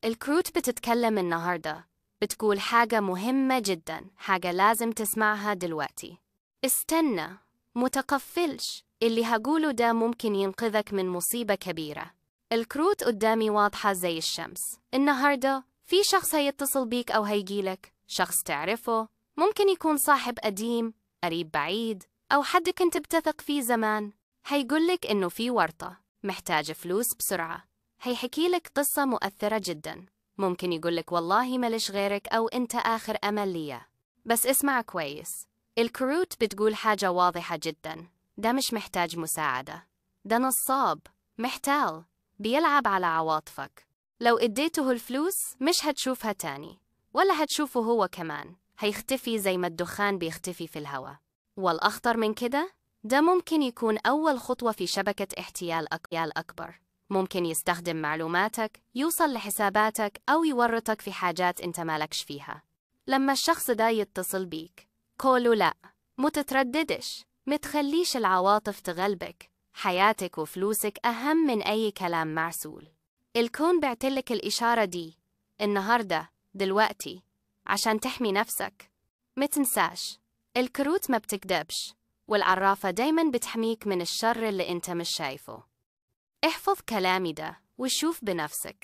الكروت بتتكلم النهاردة، بتقول حاجة مهمة جدا، حاجة لازم تسمعها دلوقتي. استنى، متقفلش، اللي هقوله ده ممكن ينقذك من مصيبة كبيرة. الكروت قدامي واضحة زي الشمس. النهاردة في شخص هيتصل بيك أو هيجيلك، شخص تعرفه، ممكن يكون صاحب قديم، قريب بعيد، أو حد كنت بتثق فيه زمان. هيقولك إنه في ورطة، محتاج فلوس بسرعة. هيحكي لك قصة مؤثرة جدا، ممكن يقولك والله مالش غيرك أو أنت آخر أمل ليا. بس اسمع كويس، الكروت بتقول حاجة واضحة جدا، ده مش محتاج مساعدة، ده نصاب، محتال، بيلعب على عواطفك. لو اديته الفلوس مش هتشوفها تاني، ولا هتشوفه هو كمان، هيختفي زي ما الدخان بيختفي في الهواء. والأخطر من كده، ده ممكن يكون أول خطوة في شبكة احتيال أكبر. ممكن يستخدم معلوماتك، يوصل لحساباتك، أو يورطك في حاجات أنت مالكش فيها. لما الشخص ده يتصل بيك، قوله لأ، متترددش، متخليش العواطف تغلبك. حياتك وفلوسك أهم من أي كلام معسول. الكون بعتلك الإشارة دي النهاردة، دلوقتي، عشان تحمي نفسك. متنساش، الكروت ما بتكدبش، والعرافة دايما بتحميك من الشر اللي أنت مش شايفه. احفظ كلامي ده وشوف بنفسك.